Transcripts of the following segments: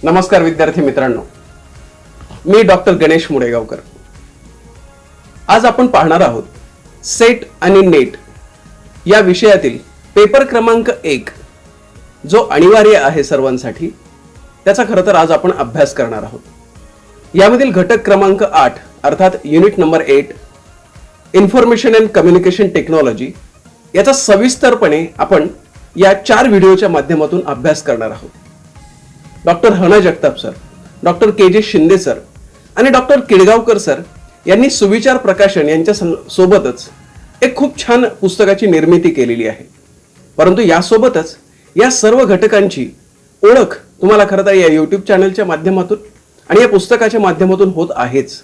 नमस्कार विद्यार्थी मित्रांनो, मी डॉक्टर गणेश मुडेगावकर. आज आपण पाहणार आहोत सेट आणि नेट या विषयातील पेपर क्रमांक 1 जो अनिवार्य आहे सर्वांसाठी. त्याचा खरं तर आज आपण अभ्यास करणार आहोत. यामधील घटक क्रमांक 8 अर्थात unit number 8 information and communication technology याचा सविस्तरपणे आपण या 4 व्हिडिओच्या माध्यमातून अभ्यास करणार आहोत. Doctor Hana Jagtap sir, doctor K J. Shinde sir आणि डॉक्टर किडगावकर सर यांनी सुविचार प्रकाशन यांच्या सोबतच एक खूप छान पुस्तकाची निर्मिती केलेली आहे. परंतु यासोबतच या सर्व घटकांची ओळख तुम्हाला खरं तर या यूट्यूब चॅनलच्या माध्यमातून आणि या पुस्तकाच्या माध्यमातून होत आहेच.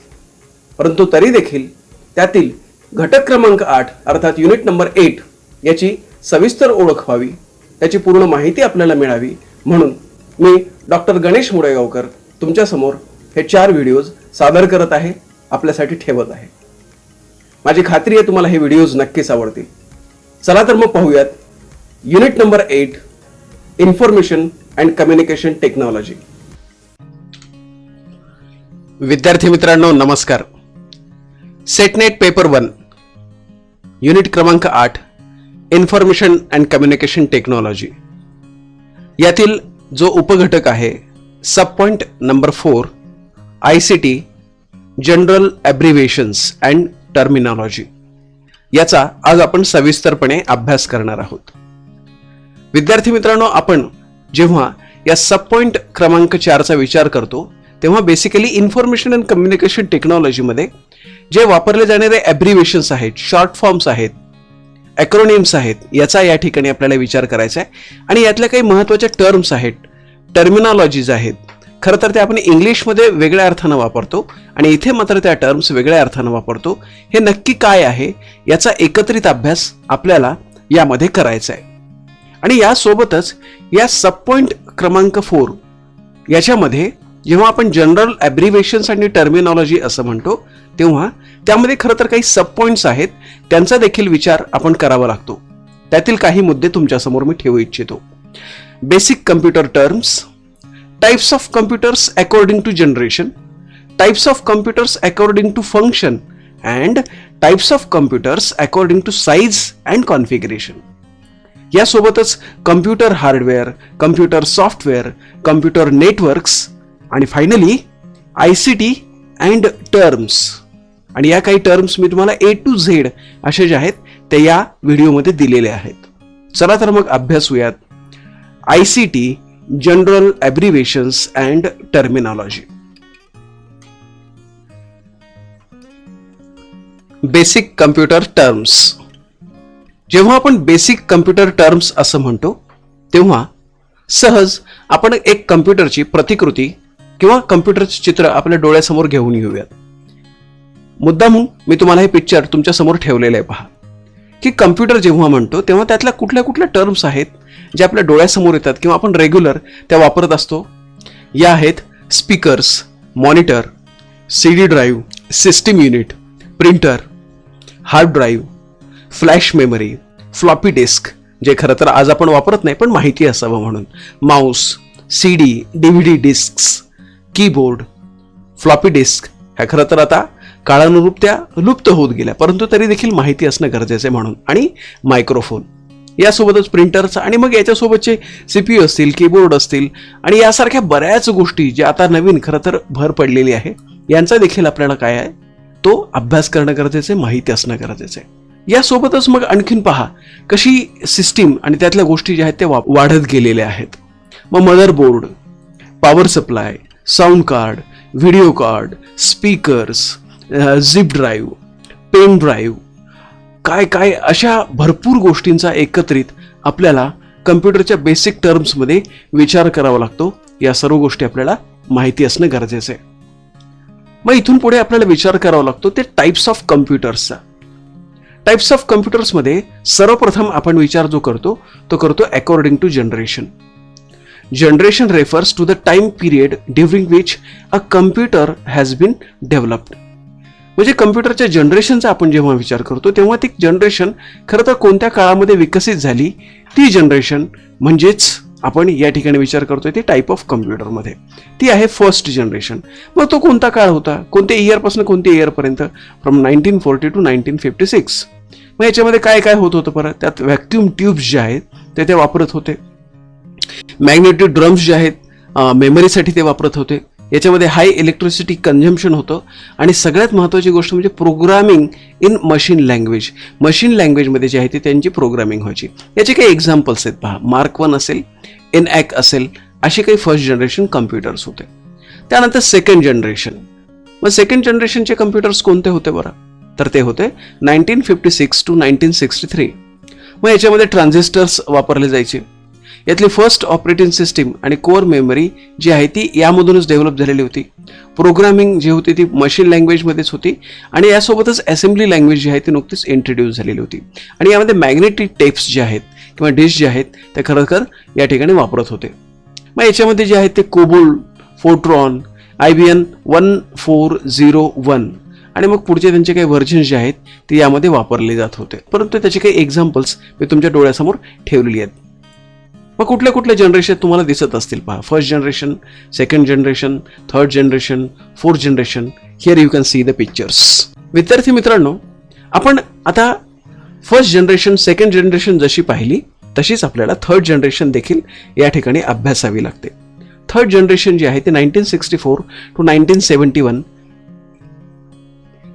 परंतु तरी देखील त्यातील घटक क्रमांक 8 अर्थात युनिट नंबर 8 याची सविस्तर ओळख व्हावी, त्याची पूर्ण माहिती आपल्याला मिळावी म्हणून मी डॉक्टर गणेश मुडेगावकर तुमच्या समोर हे 4 व्हिडिओज सादर करत आहे, आपल्यासाठी ठेवत आहे. माझी खात्री आहे तुम्हाला हे व्हिडिओज नक्कीच आवडतील. चला तर मग पाहूयात unit number 8 information and communication technology. विद्यार्थी मित्रांनो नमस्कार. सेटनेट पेपर 1 युनिट क्रमांक 8 इन्फॉर्मेशन अँड कम्युनिकेशन टेक्नॉलॉजी यातील जो उपघटक आहे sub point number 4 ICT general abbreviations and terminology याचा आज आपण सविस्तरपणे अभ्यास करणार आहोत. विद्यार्थी मित्रांनो, आपण जेव्हा या सब पॉइंट क्रमांक 4 चा विचार करतो तेव्हा बेसिकली इन्फॉर्मेशन अँड कम्युनिकेशन टेक्नॉलॉजीमध्ये जे वापरले जाणारे ॲब्रिव्हिएशन्स आहेत, शॉर्ट फॉर्म्स आहेत, ॲक्रोनिम्स आहेत, याचा या ठिकाणी आपल्याला विचार करायचा आहे. आणि यातल्या काही महत्त्वाच्या टर्म्स आहेत, टर्मिनॉलॉजीज आहेत. खरं तर ते आपण इंग्लिशमध्ये वेगळ्या अर्थानं वापरतो आणि इथे मात्र त्या टर्म्स वेगळ्या अर्थानं वापरतो. हे नक्की काय आहे याचा एकत्रित अभ्यास आपल्याला यामध्ये करायचा आहे. आणि यासोबतच या सब पॉइंट क्रमांक 4 याच्यामध्ये जेव्हा आपण जनरल ॲब्रिव्हिएशन्स आणि टर्मिनॉलॉजी असं म्हणतो तेव्हा त्यामध्ये खरं तर काही सब पॉइंट्स आहेत, त्यांचा देखील विचार आपण करावा लागतो. त्यातील काही मुद्दे तुमच्यासमोर मी ठेवू इच्छितो. Basic computer terms, types of computers according to generation, types of computers according to function and types of computers according to size and configuration. यासोबतच computer hardware, computer software, computer networks आणि फायनली ICT अँड टर्म्स. आणि या काही terms मी तुम्हाला A to Z असे जे आहेत ते या व्हिडिओमध्ये दिलेले आहेत. चला तर मग अभ्यासूयात ICT general abbreviations and terminology. Basic computer terms. जेव्हा आपण बेसिक कम्प्युटर टर्म्स असं म्हणतो तेव्हा सहज आपण एक कम्प्युटरची प्रतिकृती किंवा कम्प्युटरचे चित्र आपल्या डोळ्यासमोर घेऊन येऊयात. मुद्दामून मी तुम्हाला हे पिक्चर तुमच्या समोर ठेवलेलं आहे. पहा की कम्प्युटर जेव्हा म्हणतो तेव्हा त्यातल्या कुठल्या कुठल्या टर्म्स आहेत जे आपल्या डोळ्यासमोर येतात किंवा आपण रेग्युलर त्या वापरत असतो. या आहेत speakers, monitor, CD drive, system unit, printer, hard drive, flash memory, floppy disk जे खरं तर आज आपण वापरत नाही पण माहिती असावं म्हणून, mouse, CD, DVD disks, keyboard, floppy disk ह्या खरं तर आता काळानुरूप त्या लुप्त होत गेल्या परंतु तरी देखील माहिती असणं गरजेचं आहे म्हणून, आणि मायक्रोफोन. यासोबतच प्रिंटरचा आणि मग याच्यासोबतचे CPU असतील, कीबोर्ड असतील आणि यासारख्या बऱ्याच गोष्टी ज्या आता नवीन खरं तर भर पडलेली आहे यांचा देखील आपल्याला काय आहे तो अभ्यास करणं गरजेचं आहे, माहिती असणं गरजेचं आहे. यासोबतच मग आणखीन पहा कशी सिस्टीम आणि त्यातल्या गोष्टी ज्या आहेत त्या वाढत गेलेल्या आहेत. मग motherboard, power supply, sound card, video card, speakers, zip drive, pen drive, काय काय अशा भरपूर गोष्टींचा एकत्रित आपल्याला कम्प्युटरच्या बेसिक टर्म्समध्ये विचार करावा लागतो. या सर्व गोष्टी आपल्याला माहिती असणं गरजेचं आहे. मग इथून पुढे आपल्याला विचार करावा लागतो ते टाइप्स ऑफ कम्प्युटर्सचा. टाइप्स ऑफ कम्प्युटर्समध्ये सर्वप्रथम आपण विचार जो करतो तो करतो according to generation. Generation refers to the time period during which a computer has been developed. म्हणजे कम्प्युटरच्या जनरेशनचा आपण जेव्हा विचार करतो तेव्हा ती जनरेशन खरं तर कोणत्या काळामध्ये विकसित झाली ती जनरेशन म्हणजेच आपण या ठिकाणी विचार करतोय ते टाईप ऑफ कम्प्युटरमध्ये, ती आहे फर्स्ट जनरेशन. मग तो कोणता काळ होता, कोणत्या इयरपासून कोणत्या इयरपर्यंत, फ्रॉम 1940 टू 1956. मग याच्यामध्ये काय काय होत होतं परत, त्यात व्हॅक्युम ट्यूब्स जे आहेत ते वापरत होते, मॅग्नेटिक ड्रम्स जे आहेत मेमरीसाठी ते वापरत होते, याच्यामध्ये हाय इलेक्ट्रिसिटी कन्झम्पशन होतं, आणि सगळ्यात महत्त्वाची गोष्ट म्हणजे programming in machine language. Machine लँग्वेजमध्ये जे आहे ते त्यांची प्रोग्रामिंग व्हायची. याचे काही एक्झाम्पल्स आहेत पहा, मार्क 1 असेल, ENIAC असेल, असे काही फर्स्ट जनरेशन कम्प्युटर्स होते. त्यानंतर सेकंड जनरेशन. मग सेकंड जनरेशनचे कम्प्युटर्स कोणते होते बरं, तर ते होते 1956 टू 1963. मग याच्यामध्ये ट्रान्झिस्टर्स वापरले जायचे. यातली फर्स्ट ऑपरेटिंग सिस्टीम आणि कोअर मेमरी जी आहे ती यामधूनच डेव्हलप झालेली होती. प्रोग्रामिंग जी होती ती मशीन लँग्वेजमध्येच होती, आणि यासोबतच असेंब्ली लँग्वेज जी आहे ती नुकतीच इंट्रोड्यूस झालेली होती. आणि यामध्ये मॅग्नेटिक टेप्स जे आहेत किंवा डिश जे आहेत ते खरोखर या ठिकाणी वापरत होते. मग याच्यामध्ये जे आहेत ते कोबोल, फोर्ट्रॉन, IBM 1401 आणि मग पुढचे त्यांचे काही व्हर्जन्स जे आहेत ते यामध्ये वापरले जात होते. परंतु त्याचे काही एक्झाम्पल्स मी तुमच्या डोळ्यासमोर ठेवलेली आहेत. मग कुठल्या कुठल्या जनरेशन तुम्हाला दिसत असतील पहा, first generation, second generation, third generation, fourth generation. Here you can see the pictures. विद्यार्थी मित्रांनो, आपण आता फर्स्ट जनरेशन, सेकंड जनरेशन जशी पाहिली तशीच आपल्याला थर्ड जनरेशन देखील या ठिकाणी अभ्यासावी लागते. थर्ड जनरेशन जे आहे ते 1964 टू 1971.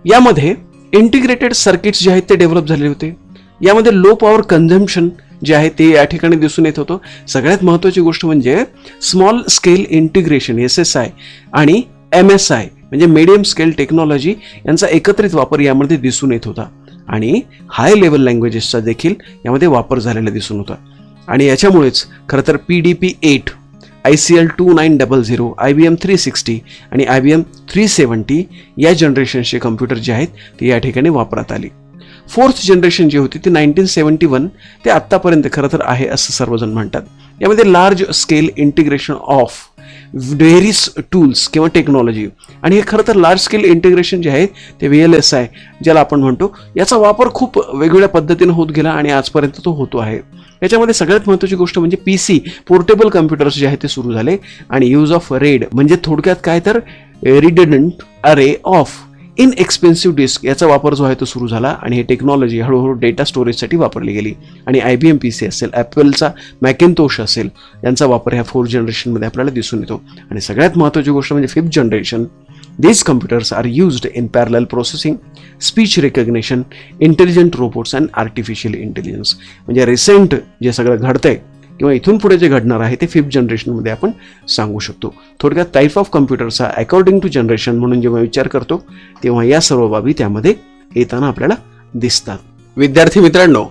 यामध्ये इंटिग्रेटेड सर्किट्स जे आहेत ते डेव्हलप झालेले होते. यामध्ये लो पॉवर कन्झम्पशन जे आहे ते या ठिकाणी दिसून येत होतं. सगळ्यात महत्त्वाची गोष्ट म्हणजे स्मॉल स्केल इंटिग्रेशन SSI आणि MSI म्हणजे मीडियम स्केल टेक्नॉलॉजी यांचा एकत्रित वापर यामध्ये दिसून येत होता, आणि हाय लेवल लँग्वेजेसचा देखील यामध्ये वापर झालेला दिसून होता. आणि याच्यामुळेच खरं तर PDP-8, ICL 2900, IBM 360 आणि IBM 370 या जनरेशनचे कम्प्युटर जे आहेत ते या ठिकाणी वापरात आली. फोर्थ जनरेशन जी होती ती 1971 ते आत्तापर्यंत खरं तर आहे असं सर्वजण म्हणतात. यामध्ये large scale integration of various tools किंवा टेक्नॉलॉजी, आणि हे खरं तर लार्ज स्केल इंटिग्रेशन जे आहे ते VLSI ज्याला आपण म्हणतो, याचा वापर खूप वेगवेगळ्या पद्धतीने होत गेला आणि आजपर्यंत तो होतो आहे. याच्यामध्ये सगळ्यात महत्त्वाची गोष्ट म्हणजे PC पोर्टेबल कम्प्युटर्स जे आहेत ते सुरू झाले, आणि यूज ऑफ RAID म्हणजे थोडक्यात काय तर रिडंडंट अरे ऑफ इनएक्सपेन्सिव्ह डिस्क याचा वापर जो आहे तो सुरू झाला, आणि ही टेक्नॉलॉजी हळूहळू डेटा स्टोरेजसाठी वापरली गेली. आणि IBM PC असेल, ॲपलचा मॅकिनतोश असेल, यांचा वापर ह्या फोर्थ जनरेशनमध्ये आपल्याला दिसून येतो. आणि सगळ्यात महत्त्वाची गोष्ट म्हणजे fifth generation. These computers are used in parallel processing, speech recognition, intelligent robots and artificial intelligence. म्हणजे रिसेंट जे सगळं घडतंय किंवा इथून पुढे जे घडणार आहे ते फिफ्थ जनरेशनमध्ये आपण सांगू शकतो. थोडक्यात टाईप ऑफ कम्प्युटर्सचा अकॉर्डिंग टू जनरेशन म्हणून जेव्हा विचार करतो तेव्हा या सर्व बाबी त्यामध्ये येताना आपल्याला दिसतात. विद्यार्थी मित्रांनो,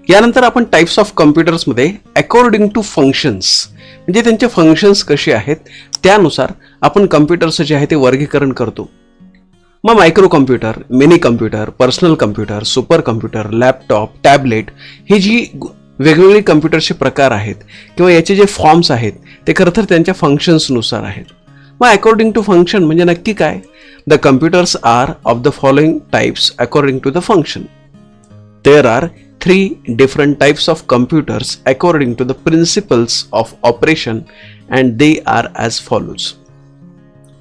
यानंतर आपण टाईप्स ऑफ कम्प्युटर्समध्ये अकॉर्डिंग टू फंक्शन्स म्हणजे त्यांचे फंक्शन्स कसे आहेत त्यानुसार आपण कम्प्युटर्स जे आहे ते वर्गीकरण करतो. मग micro computer, mini computer, personal computer, super computer, laptop, tablet हे जी वेगवेगळे कम्प्युटरचे प्रकार आहेत किंवा याचे जे फॉर्म्स आहेत ते खरं तर त्यांच्या फंक्शन्सनुसार आहेत. मग अकॉर्डिंग टू फंक्शन म्हणजे नक्की काय? The computers are of the following types according to the function. There are 3 different types of computers according to the principles of operation and they are as follows.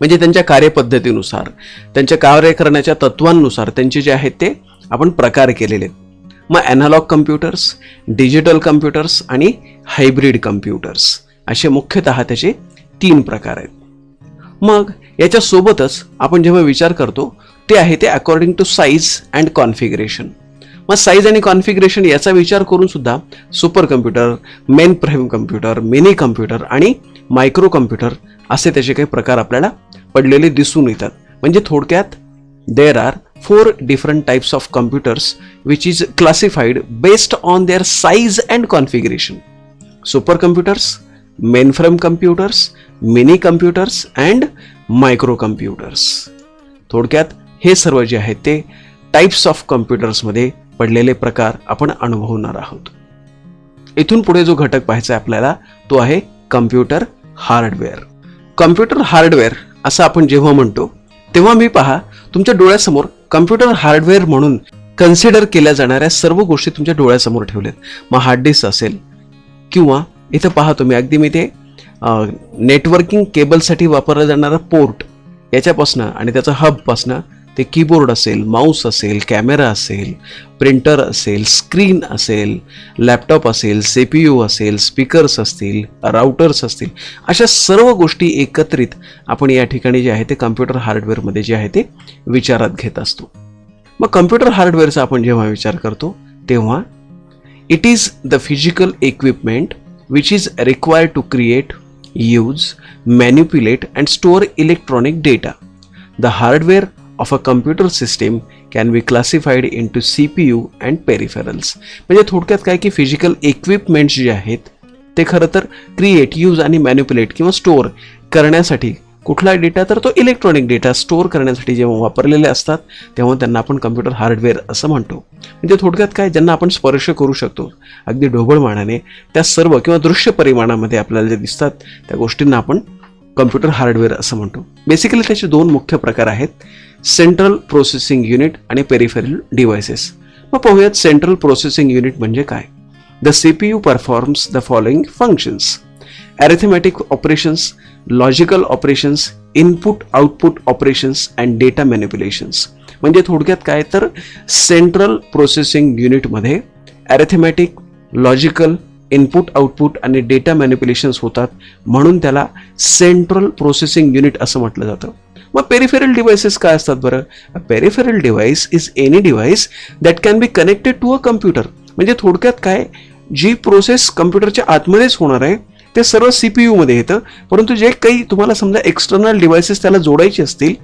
म्हणजे त्यांच्या कार्यपद्धतीनुसार, त्यांच्या कार्य करण्याच्या तत्वांनुसार त्यांचे जे आहेत ते आपण प्रकार केलेले आहेत. मग ॲनालॉग कम्प्युटर्स, डिजिटल कम्प्युटर्स आणि हायब्रिड कम्प्युटर्स असे मुख्यतः त्याचे 3 प्रकार आहेत. मग याच्यासोबतच आपण जेव्हा विचार करतो ते आहे ते according to size and configuration. मग साईज आणि कॉन्फिगरेशन याचा विचार करून सुद्धा super computer, mainframe computer, mini computer आणि मायक्रो कम्प्युटर असे त्याचे काही प्रकार आपल्याला पडलेले दिसून येतात. म्हणजे थोडक्यात there R 4 different types of computers which is classified based on their size and configuration. Supercomputers, mainframe computers, mini computers and microcomputers. थोडक्यात हे सर्व जे आहेत ते टाइप्स ऑफ कम्प्युटर्समध्ये पडलेले प्रकार आपण अनुभवणार आहोत. इथून पुढे जो घटक पाहायचा आहे आपल्याला तो आहे कम्प्युटर हार्डवेअर. कम्प्युटर हार्डवेअर असं आपण जेव्हा म्हणतो तेव्हा मी पहा तुमच्या डोळ्यासमोर कम्प्युटर हार्डवेअर म्हणून कन्सिडर केल्या जाणाऱ्या सर्व गोष्टी तुमच्या डोळ्यासमोर ठेवल्यात. मग हार्ड डिस्क असेल किंवा इथं पहा तुम्ही, अगदी मी ते नेटवर्किंग केबलसाठी वापरला जाणारा पोर्ट याच्यापासनं आणि त्याचा हबपासनं ते कीबोर्ड असेल, माऊस असेल, कॅमेरा असेल, प्रिंटर असेल, स्क्रीन असेल, लॅपटॉप असेल, CPU असेल, स्पीकर्स असतील, राउटर्स असतील, अशा सर्व गोष्टी एकत्रित आपण या ठिकाणी जे आहे ते कम्प्युटर हार्डवेअरमध्ये जे आहे ते विचारात घेत असतो. मग कम्प्युटर हार्डवेअरचा आपण जेव्हा विचार करतो तेव्हा it is the physical equipment which is required to create, use, manipulate and store electronic data. The hardware of a computer system can be classified into CPU and peripherals. म्हणजे थोडक्यात काय की फिजिकल इक्विपमेंट्स जे आहेत ते खरं तर create, use आणि मॅन्युप्युलेट किंवा स्टोअर करण्यासाठी, कुठला डेटा तर तो इलेक्ट्रॉनिक डेटा स्टोअर करण्यासाठी जेव्हा वापरलेले असतात तेव्हा त्यांना आपण कम्प्युटर हार्डवेअर असं म्हणतो. म्हणजे थोडक्यात काय, ज्यांना आपण स्पर्श करू शकतो अगदी ढोबळमानाने, त्या सर्व किंवा दृश्य परिमाणामध्ये आपल्याला जे दिसतात त्या गोष्टींना आपण कम्प्युटर हार्डवेअर असं म्हणतो. बेसिकली त्याचे दोन मुख्य प्रकार आहेत, सेंट्रल प्रोसेसिंग युनिट आणि पेरिफेरल डिव्हायसेस. मग पाहूयात सेंट्रल प्रोसेसिंग युनिट म्हणजे काय. The CPU performs the following functions: arithmetic operations, logical operations, input output operations and data manipulations. म्हणजे थोडक्यात काय तर सेंट्रल प्रोसेसिंग युनिटमध्ये अरिथमेटिक, लॉजिकल, इनपुट आउटपुट आणि डेटा मॅनिप्युलेशन्स होतात, म्हणून त्याला सेंट्रल प्रोसेसिंग युनिट असं म्हटलं जातं. मग पेरिफेरल डिव्हाइसेस काय असतात बरं. A peripheral device is any device that can be connected to a computer. म्हणजे थोडक्यात काय, जी प्रोसेस कम्प्युटरच्या आतमध्येच होणार आहे ते सर्व CPU मध्ये येतं, परंतु जे काही तुम्हाला समजा एक्सटर्नल डिव्हाइसेस त्याला जोडायचे असतील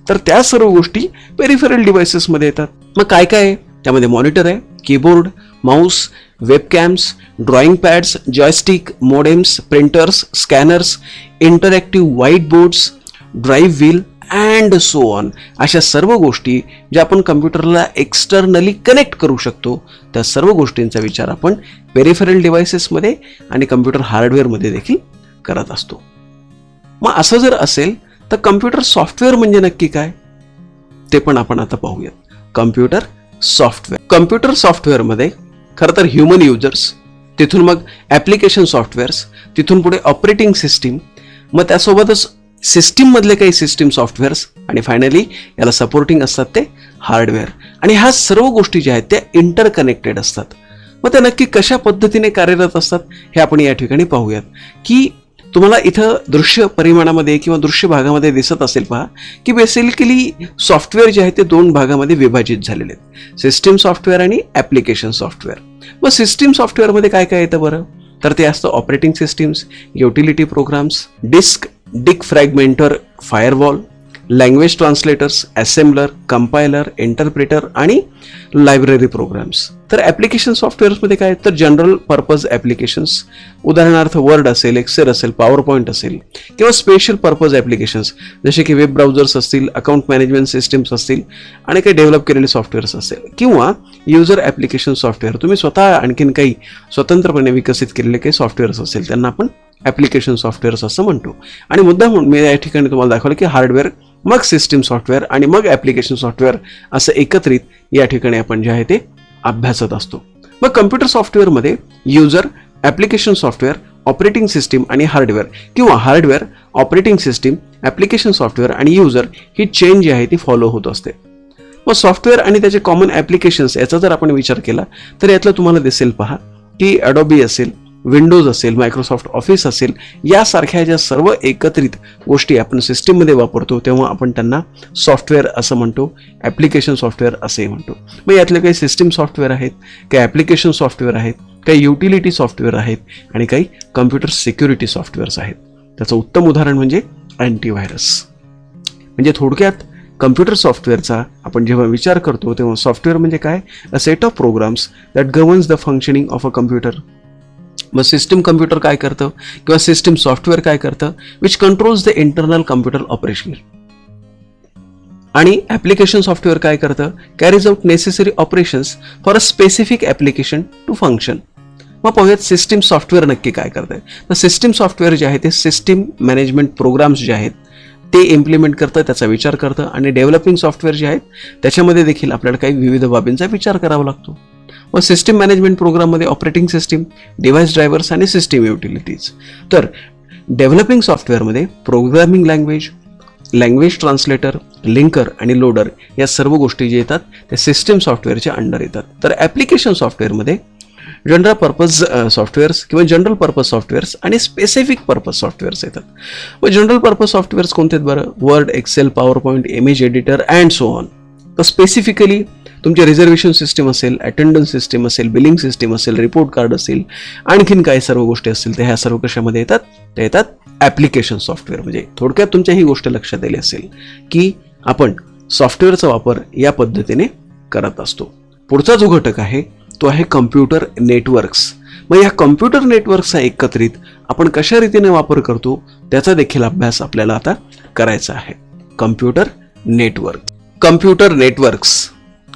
तर त्या सर्व गोष्टी पेरिफेरल डिव्हाइसेसमध्ये येतात. मग काय काय आहे त्यामध्ये? मॉनिटर आहे, keyboard, mouse, webcams, drawing pads, joystick, modems, printers, scanners, interactive white boards, drive wheel and so on. अशा सर्व गोष्टी ज्या आपण कम्प्युटरला एक्सटर्नली कनेक्ट करू शकतो त्या सर्व गोष्टींचा विचार आपण पेरिफेरल डिव्हाइसेसमध्ये आणि कम्प्युटर हार्डवेअरमध्ये देखील करत असतो. मग असं जर असेल तर कम्प्युटर सॉफ्टवेअर म्हणजे नक्की काय ते पण आपण आता पाहूयात. कम्प्युटर सॉफ्टवेअरमध्ये खरं तर ह्युमन युजर्स, तिथून मग ॲप्लिकेशन सॉफ्टवेअर्स, तिथून पुढे ऑपरेटिंग सिस्टीम, मग त्यासोबतच सिस्टीममधले काही सिस्टीम सॉफ्टवेअर्स आणि फायनली याला सपोर्टिंग असतात ते हार्डवेअर. आणि ह्या सर्व गोष्टी ज्या आहेत त्या इंटरकनेक्टेड असतात. मग त्या नक्की कशा पद्धतीने कार्यरत असतात हे आपण या ठिकाणी पाहूयात. की तुम्हाला इथं दृश्य परिमाणामध्ये किंवा दृश्य भागामध्ये दिसत असेल पहा की बेसिकली सॉफ्टवेअर जे आहे ते दोन भागामध्ये विभाजित झालेले आहेत, सिस्टीम सॉफ्टवेअर आणि ॲप्लिकेशन सॉफ्टवेअर. मग सिस्टीम सॉफ्टवेअरमध्ये काय काय येतं बरं, तर ते असतं operating systems, utility programs, disk fragmenter, firewall, language translators, assembler, compiler, interpreter आणि लायब्ररी प्रोग्राम्स. तर ॲप्लिकेशन सॉफ्टवेअर्समध्ये काय तर जनरल पर्पज ॲप्लिकेशन्स, उदाहरणार्थ वर्ड असेल, एक्सेल असेल, पॉवर पॉईंट असेल, किंवा स्पेशल पर्पज ॲप्लिकेशन्स जसे की वेब ब्राउझर्स असतील, अकाउंट मॅनेजमेंट सिस्टीम्स असतील आणि काही डेव्हलप केलेले सॉफ्टवेअर्स असेल, किंवा युजर ॲप्लिकेशन सॉफ्टवेअर, तुम्ही स्वतः आणखीन काही स्वतंत्रपणे विकसित केलेले काही सॉफ्टवेअर्स असेल त्यांना आपण ॲप्लिकेशन सॉफ्टवेअर्स असं म्हणतो. आणि मुद्दा म्हणून मी या ठिकाणी तुम्हाला दाखवलं की हार्डवेअर, मग सिस्टीम सॉफ्टवेअर आणि मग ॲप्लिकेशन सॉफ्टवेअर असं एकत्रित या ठिकाणी आपण जे आहे ते अभ्यासत असतो. मग कम्प्युटर सॉफ्टवेअरमध्ये user, application software, operating system आणि हार्डवेअर किंवा hardware, operating system, application software आणि युजर ही चेन जी आहे ती फॉलो होत असते. मग सॉफ्टवेअर आणि त्याचे कॉमन ॲप्लिकेशन्स याचा जर आपण विचार केला तर यातलं तुम्हाला दिसेल पहा की अडोबी असेल, विंडोज असेल, मायक्रोसॉफ्ट ऑफिस असेल, यासारख्या ज्या सर्व एकत्रित गोष्टी आपण सिस्टीममध्ये वापरतो तेव्हा आपण त्यांना सॉफ्टवेअर असं म्हणतो, ॲप्लिकेशन सॉफ्टवेअर असंही म्हणतो. मग यातले काही सिस्टीम सॉफ्टवेअर आहेत, काही ॲप्लिकेशन सॉफ्टवेअर आहेत, काही युटिलिटी सॉफ्टवेअर आहेत आणि काही कम्प्युटर सिक्युरिटी सॉफ्टवेअर्स आहेत. त्याचं उत्तम उदाहरण म्हणजे अँटीव्हायरस. म्हणजे थोडक्यात कम्प्युटर सॉफ्टवेअरचा आपण जेव्हा विचार करतो तेव्हा सॉफ्टवेअर म्हणजे काय, a set of programs that governs the functioning of a computer. मग सिस्टीम कम्प्युटर काय करतं किंवा सिस्टीम सॉफ्टवेअर काय करतं, which controls the internal computer operation. आणि ॲप्लिकेशन सॉफ्टवेअर काय करतं, carries out necessary operations for a specific application to function. मग पाहूयात सिस्टीम सॉफ्टवेअर नक्की काय करतं. तर सिस्टीम सॉफ्टवेअर जे आहे ते सिस्टीम मॅनेजमेंट प्रोग्राम्स जे आहेत ते इम्प्लिमेंट करतं, त्याचा विचार करतं. आणि डेव्हलपिंग सॉफ्टवेअर जे आहेत त्याच्यामध्ये देखील आपल्याला काही विविध बाबींचा विचार करावा लागतो. मग सिस्टीम मॅनेजमेंट प्रोग्राममध्ये ऑपरेटिंग सिस्टीम, डिव्हाइस ड्रायव्हर्स आणि सिस्टीम युटिलिटीज. तर डेव्हलपिंग सॉफ्टवेअरमध्ये programming language, language translator, linker आणि लोडर या सर्व गोष्टी जे येतात त्या सिस्टीम सॉफ्टवेअरच्या अंडर येतात. तर ॲप्लिकेशन सॉफ्टवेअरमध्ये जनरल पर्पज सॉफ्टवेअर्स किंवा जनरल पर्पज सॉफ्टवेअर्स आणि स्पेसिफिक पर्पज सॉफ्टवेअर्स येतात. व जनरल पर्पज सॉफ्टवेअर्स कोणते आहेत बरं? Word, Excel, PowerPoint, image editor and so on. तर स्पेसिफिकली तुमचे रिझर्वेशन सिस्टीम असेल, अटेंडन्स सिस्टीम असेल, बिलिंग सिस्टीम असेल, रिपोर्ट कार्ड असेल, आणखीन काय सर्व गोष्टी असतील तर ह्या सर्व कशामध्ये येतात? त्या येतात ॲप्लिकेशन सॉफ्टवेअर. म्हणजे थोडक्यात तुमच्या ही गोष्ट लक्षात आली असेल की आपण सॉफ्टवेअरचा वापर या पद्धतीने करत असतो. पुढचा जो घटक आहे तो आहे कम्प्युटर नेटवर्क्स. मग या कम्प्युटर नेटवर्कचा एकत्रित आपण कशा रीतीने वापर करतो त्याचा देखील अभ्यास आपल्याला आता करायचा आहे. Computer network. कम्प्युटर नेटवर्क्स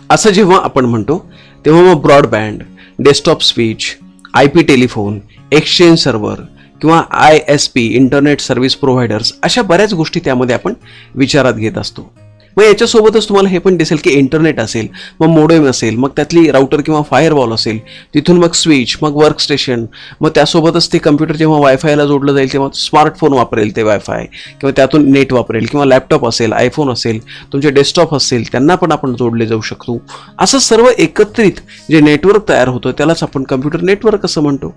असं जेव्हा आपण म्हणतो तेव्हा मग broadband, desktop switch, IP telephone, exchange server किंवा ISP इंटरनेट सर्व्हिस प्रोव्हायडर्स अशा बऱ्याच गोष्टी त्यामध्ये आपण विचारात घेत असतो. मग याच्यासोबतच तुम्हाला हे पण दिसेल की इंटरनेट असेल, मग मोडेम असेल, मग त्यातली राउटर किंवा फायरवॉल असेल, तिथून मग स्विच, मग वर्कस्टेशन, मग त्यासोबतच ते कम्प्युटर जेव्हा वायफायला जोडलं जाईल तेव्हा स्मार्टफोन वापरेल ते वायफाय किंवा त्यातून नेट वापरेल, किंवा लॅपटॉप असेल, आयफोन असेल, तुमचे डेस्कटॉप असेल त्यांना पण आपण जोडले जाऊ शकतो. असं सर्व एकत्रित जे नेटवर्क तयार होतं त्यालाच आपण कम्प्युटर नेटवर्क असं म्हणतो.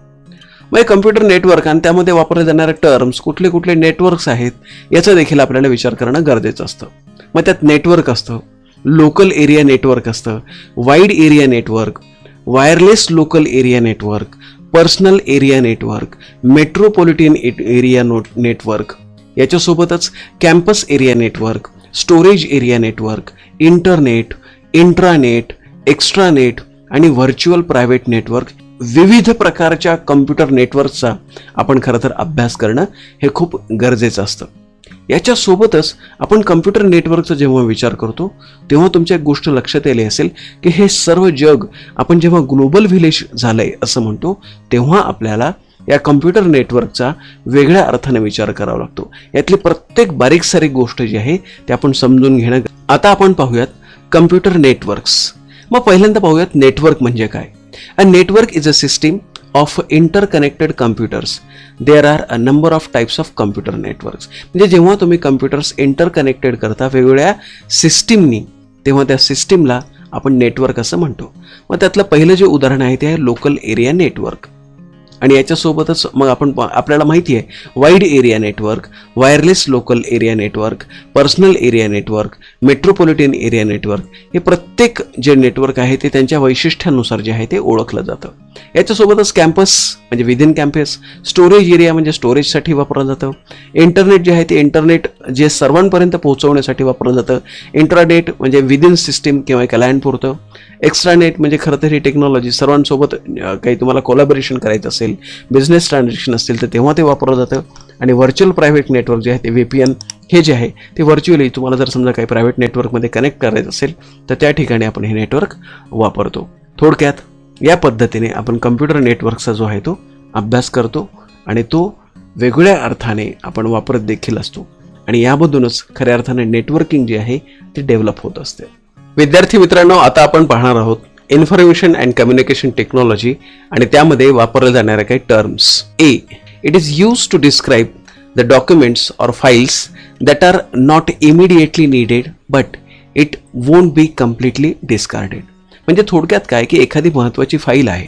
मग हे कम्प्युटर नेटवर्क आणि त्यामध्ये वापरले जाणारे टर्म्स कुठले कुठले नेटवर्क्स आहेत याचा देखील आपल्याला विचार करणं गरजेचं असतं. मग त्यात नेटवर्क असतं, लोकल एरिया नेटवर्क असतं, wide area network, wireless local area network, personal area network, metropolitan area network, याच्यासोबतच campus area network, storage area network, internet, intranet, extranet आणि व्हर्च्युअल प्रायव्हेट नेटवर्क. विविध प्रकारच्या कम्प्युटर नेटवर्कचा आपण खरं तर अभ्यास करणं हे खूप गरजेचं असतं. याच्यासोबतच आपण कम्प्युटर नेटवर्कचा जेव्हा विचार करतो तेव्हा तुमच्या एक गोष्ट लक्षात आली असेल की हे सर्व जग आपण जेव्हा ग्लोबल व्हिलेज झालंय असं म्हणतो तेव्हा आपल्याला या कम्प्युटर नेटवर्कचा वेगळ्या अर्थाने विचार करावा लागतो. यातली प्रत्येक बारीक सारीक गोष्ट जी आहे ते आपण समजून घेणं. आता आपण पाहूयात कम्प्युटर नेटवर्क्स. मग पहिल्यांदा पाहूयात नेटवर्क म्हणजे काय. A network is a system of interconnected computers. There are a number of types of computer networks. म्हणजे जेव्हा तुम्ही कम्प्युटर्स इंटरकनेक्टेड करता वेगवेगळ्या सिस्टीमनी तेव्हा त्या सिस्टीमला आपण नेटवर्क असं म्हणतो. मग त्यातलं पहिलं जे उदाहरण आहे ते आहे लोकल एरिया नेटवर्क. आणि याच्यासोबतच मग आपल्याला माहिती आहे wide area network, wireless local area network, personal area network, metropolitan area network. हे प्रत्येक जे नेटवर्क आहे ते त्यांच्या वैशिष्ट्यानुसार जे आहे ते ओळखलं जातं. याच्यासोबतच कॅम्पस म्हणजे विदिन कॅम्पस, स्टोरेज एरिया म्हणजे स्टोरेजसाठी वापरलं जातं, इंटरनेट जे आहे ते इंटरनेट जे सर्वांपर्यंत पोहोचवण्यासाठी वापरलं जातं, इंट्रानेट म्हणजे विदिन सिस्टीम किंवा एका लँडपुरतं, एक्स्ट्रानेट म्हणजे खरं तर ही टेक्नॉलॉजी सर्वांसोबत काही तुम्हाला कोलॅबोरेशन करायचं असेल, बिझनेस ट्रान्झॅक्शन असतील तर तेव्हा ते वापरलं जातं. आणि व्हर्च्युअल प्रायव्हेट नेटवर्क जे आहे ते VPN हे जे आहे ते व्हर्च्युअली तुम्हाला जर समजा काही प्रायव्हेट नेटवर्कमध्ये कनेक्ट करायचं असेल तर त्या ठिकाणी आपण हे नेटवर्क वापरतो. थोडक्यात या पद्धतीने आपण कम्प्युटर नेटवर्कचा जो आहे तो अभ्यास करतो आणि तो वेगळ्या अर्थाने आपण वापरत देखील असतो. आणि यामधूनच खऱ्या अर्थाने नेटवर्किंग जे आहे ते डेव्हलप होत असते. विद्यार्थी मित्रांनो, आता आपण पाहणार आहोत इन्फॉर्मेशन अँड कम्युनिकेशन टेक्नॉलॉजी आणि त्यामध्ये वापरल्या जाणाऱ्या काही terms. A, it is use to describe the documents or files that are not immediately needed but it won't be completely discarded. म्हणजे थोडक्यात काय की एखादी महत्त्वाची फाईल आहे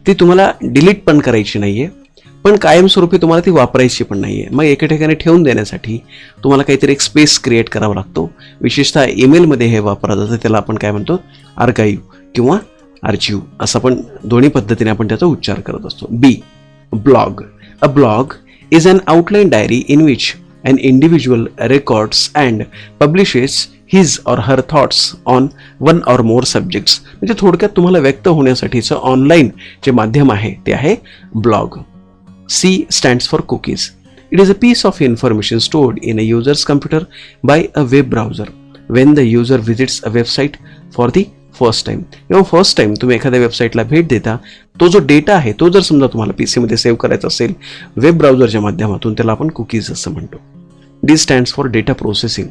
ती तुम्हाला डिलीट पण करायची नाही आहे पण कायमस्वरूपी तुम्हाला ती वापरायची पण नाही आहे. मग एका ठिकाणी ठेवून देण्यासाठी तुम्हाला काहीतरी एक स्पेस क्रिएट करावा लागतो. विशेषतः ईमेलमध्ये हे वापरलं जातं, त्याला आपण काय म्हणतो आर्काइव्ह किंवा आर्चिव्ह असं पण दोन्ही पद्धतीने आपण त्याचा उच्चार करत असतो. B, blog. A blog is an outline diary in which an individual records and publishes his or her thoughts on one or more subjects. म्हणजे थोडक्यात तुम्हाला व्यक्त होण्यासाठीचं ऑनलाईन जे माध्यम आहे ते आहे blog. C stands for cookies. It is a piece of information stored in a user's computer by a web browser when the user visits a website for the first time. किंवा first time तुम्ही एखाद्या वेबसाईटला भेट देता तो जो data आहे तो जर समजा तुम्हाला PC मध्ये सेव्ह करायचा असेल वेब ब्राउझरच्या माध्यमातून त्याला आपण कुकीज असं म्हणतो. D stands for data processing.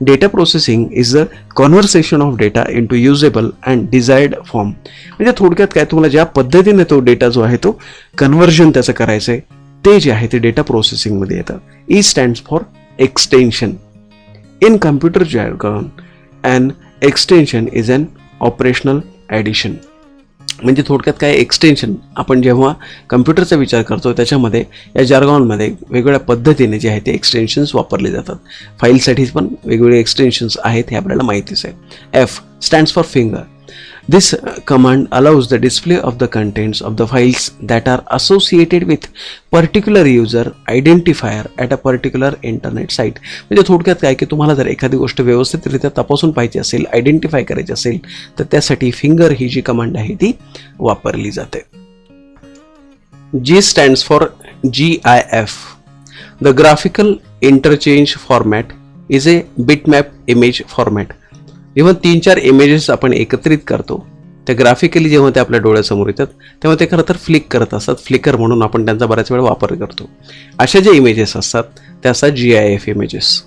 Data processing is the conversation of data into usable and desired form. म्हणजे थोडक्यात काय, तुम्हाला ज्या पद्धतीने तो डेटा जो आहे तो कन्व्हर्जन त्याचं करायचं आहे ते जे आहे ते डेटा प्रोसेसिंग मध्ये येतं. E stands for extension. In computer jargon, an extension is an operational addition. म्हणजे थोडक्यात काय, एक्सटेन्शन आपण जेव्हा कम्प्युटरचा विचार करतो त्याच्यामध्ये या जार्गॉनमध्ये वेगवेगळ्या पद्धतीने जे आहे ते एक्सटेन्शन्स वापरले जातात. फाईलसाठी पण वेगवेगळे एक्सटेन्शन्स आहेत हे आपल्याला माहितीच आहे. F stands for finger. This command allows the display of the contents of the files that are associated with particular user identifier at a particular internet site. म्हणजे थोडक्यात काय की तुम्हाला जर एखादी गोष्ट व्यवस्थितरित्या तपासून पाहिजे असेल, आयडेंटिफाय करायची असेल तर त्यासाठी फिंगर ही जी कमांड आहे ती वापरली जाते. G stands for GIF. The graphical interchange format is a bitmap image format. जेव्हा 3-4 इमेजेस आपण एकत्रित करतो ते ग्राफिकली जेव्हा ते आपल्या डोळ्यासमोर येतात तेव्हा ते खरं तर फ्लिक करत असतात. फ्लिकर म्हणून आपण त्यांचा बऱ्याच वेळा वापर करतो. अशा जे इमेजेस असतात ते असतात GIF इमेजेस.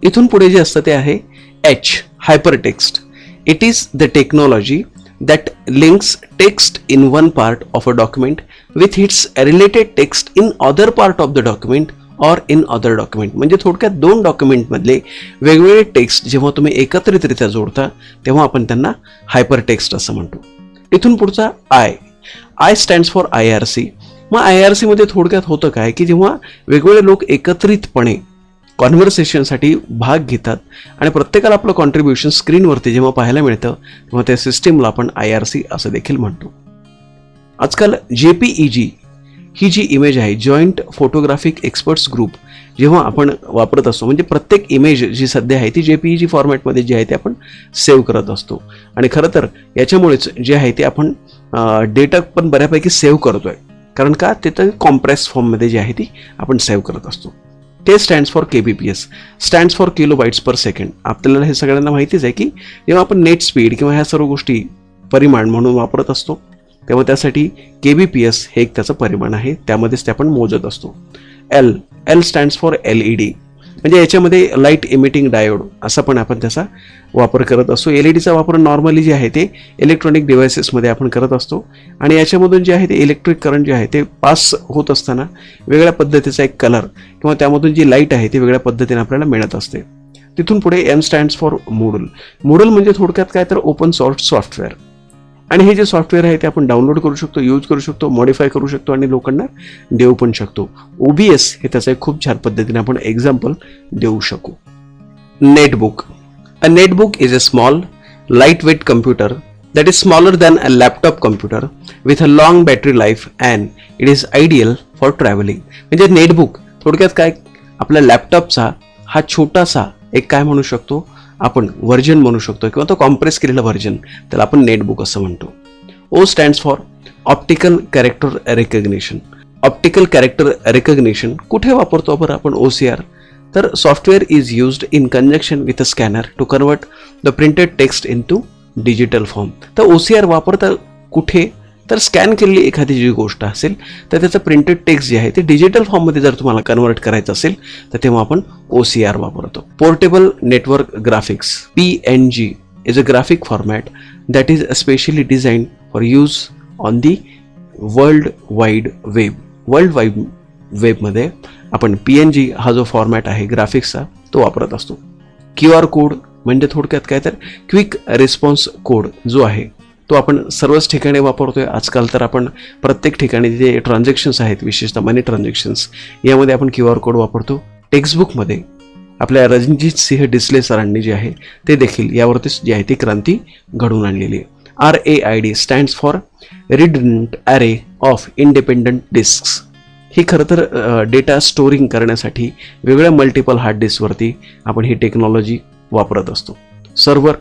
इथून पुढे जे असतं ते आहे H hypertext. It is the technology that links text in one part of a document with its related text in other part of the document or in other document. म्हणजे थोडक्यात 2 डॉक्युमेंटमधले वेगवेगळे text जेव्हा तुम्ही एकत्रितरित्या जोडता तेव्हा आपण त्यांना हायपर टेक्स्ट असं म्हणतो. इथून पुढचा I स्टँड्स फॉर IRC. मग IRC मध्ये थोडक्यात होतं काय की जेव्हा वेगवेगळे लोक एकत्रितपणे कॉन्व्हर्सेशनसाठी भाग घेतात आणि प्रत्येकाला आपलं कॉन्ट्रीब्युशन स्क्रीनवरती जेव्हा पाहायला मिळतं तेव्हा त्या सिस्टीमला आपण IRC असं देखील म्हणतो. आजकाल JPEG ही जी इमेज आहे, जॉईंट फोटोग्राफिक एक्सपर्ट्स ग्रुप, जेव्हा आपण वापरत असतो म्हणजे प्रत्येक इमेज जी सध्या आहे ती JPEG फॉर्मॅटमध्ये जी आहे ते आपण सेव्ह करत असतो. आणि खरं तर याच्यामुळेच जे आहे ते आपण डेटा पण बऱ्यापैकी सेव्ह करतोय, कारण का ते तर कॉम्प्रेस फॉर्ममध्ये जी आहे ती आपण सेव्ह करत असतो. ते stands for KBPS, stands for kilobytes per second. आपल्याला हे सगळ्यांना माहितीच आहे की जेव्हा आपण नेट स्पीड किंवा ह्या सर्व गोष्टी परिमाण म्हणून वापरत असतो तेव्हा त्यासाठी KBPS हे एक त्याचं परिमाण आहे, त्यामध्येच ते आपण मोजत असतो. L stands for LED. म्हणजे याच्यामध्ये लाईट इमिटिंग डायोड असा पण आपण त्याचा वापर करत असतो. LEDचा वापर नॉर्मली जे आहे ते इलेक्ट्रॉनिक डिव्हायसेसमध्ये आपण करत असतो आणि याच्यामधून जे आहे ते इलेक्ट्रिक करंट जे आहे ते पास होत असताना वेगळ्या पद्धतीचा एक कलर किंवा त्यामधून जी लाईट आहे ती वेगळ्या पद्धतीने आपल्याला मिळत असते. तिथून पुढे M stands for Moodle. Moodle म्हणजे थोडक्यात काय तर ओपन सोर्स सॉफ्टवेअर. आणि हे जे सॉफ्टवेअर आहे ते आपण डाउनलोड करू शकतो, यूज करू शकतो, मॉडिफाय करू शकतो आणि लोकांना देऊ पण शकतो. OBS हे त्याचं एक खूप छान पद्धतीने आपण एक्झाम्पल देऊ शकू. Netbook. A netbook is a small lightweight computer that is smaller than a laptop computer with a long battery life and it is ideal for travelling. म्हणजे नेटबुक थोडक्यात काय, आपल्या लॅपटॉपचा हा छोटासा एक काय म्हणू शकतो आपण व्हर्जन म्हणू शकतो किंवा तो कॉम्प्रेस केलेला व्हर्जन, त्याला आपण नेटबुक असं म्हणतो. O stands for optical character recognition. Optical character recognition कुठे वापरतो बरं आपण OCR? तर software is used in conjunction with a scanner to convert the printed text into digital form. तर OCR वापरता कुठे? तर स्कॅन केलेली एखादी जी गोष्ट असेल तर त्याचं प्रिंटेड टेक्स्ट जे आहे ते डिजिटल फॉर्ममध्ये जर तुम्हाला कन्वर्ट करायचं असेल तर तेव्हा आपण OCR वापरतो. Portable network graphics PNG is a graphic format that is specially design for use on the world wide web. World wide वेबमध्ये आपण PNG हा जो फॉर्मॅट आहे ग्राफिक्सचा तो वापरत असतो. QR कोड म्हणजे थोडक्यात काय तर क्विक रिस्पॉन्स कोड जो आहे तो आपण सर्वच ठिकाणी वापरतोय. आजकाल तर आपण प्रत्येक ठिकाणी जे ट्रान्झॅक्शन्स आहेत, विशेषतः मनी ट्रान्झॅक्शन्स, यामध्ये आपण QR कोड वापरतो. टेक्स्टबुकमध्ये आपल्या रणजित सिंह डिसले सरांनी जे आहे ते देखील यावरतीच जी आहे ती क्रांती घडवून आणलेली आहे. RAID stands for redundant array of independent disks. ही खरं तर डेटा स्टोरिंग करण्यासाठी वेगवेगळ्या मल्टिपल हार्ड डिस्कवरती आपण ही टेक्नॉलॉजी वापरत असतो. Server.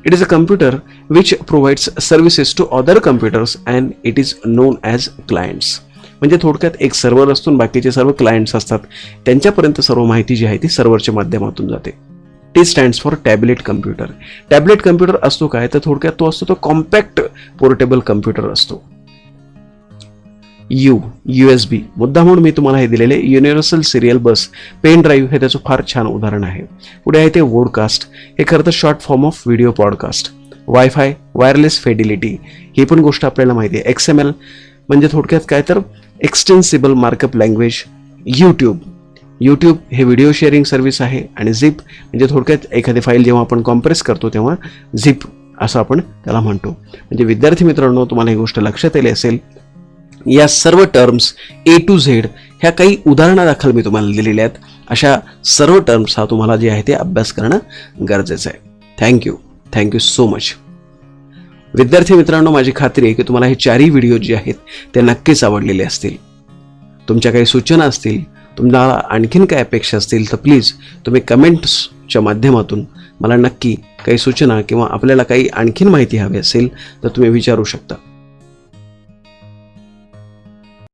It is a computer which provides services to other computers and it is known as clients. म्हणजे थोडक्यात एक सर्व्हर असतो आणि बाकीचे सर्व क्लायंट्स असतात, त्यांच्यापर्यंत सर्व माहिती जी आहे ती सर्व्हरच्या माध्यमातून जाते. T stands for tablet computer. Tablet computer असतो काय तर थोडक्यात तो असतो तो कॉम्पॅक्ट पोर्टेबल कम्प्युटर असतो. USB मुद्दा म्हणून मी तुम्हाला हे दिलेले युनिव्हर्सल सिरियल बस पेन ड्राईव्ह हे त्याचं फार छान उदाहरण आहे. पुढे आहे ते वॉडकास्ट, हे खरं तर short form of video podcast. Wifi, wireless fidelity, ही पण गोष्ट आपल्याला माहिती आहे. XML म्हणजे थोडक्यात काय तर एक्सटेन्सिबल मार्कअप लँग्वेज. यूट्यूब हे व्हिडिओ शेअरिंग सर्व्हिस आहे. आणि झिप म्हणजे थोडक्यात एखादी फाईल जेव्हा आपण कॉम्प्रेस करतो तेव्हा झिप असं आपण त्याला म्हणतो. म्हणजे विद्यार्थी मित्रांनो, तुम्हाला ही गोष्ट लक्षात आली असेल. या सर्व टर्म्स A to Z ह्या काही उदाहरणादाखल मी तुम्हाला दिलेल्या आहेत. अशा सर्व टर्म्स हा तुम्हाला जे आहे ते अभ्यास करणं गरजेचं आहे. Thank you so much. विद्यार्थी मित्रांनो, माझी खात्री आहे की तुम्हाला हे चारही व्हिडिओ जे आहेत ते नक्कीच आवडलेले असतील. तुमच्या काही सूचना असतील, तुम्हाला आणखीन काय अपेक्षा असतील तर प्लीज तुम्ही कमेंट्सच्या माध्यमातून मला नक्की काही सूचना किंवा आपल्याला काही आणखीन माहिती हवी असेल तर तुम्ही विचारू शकता.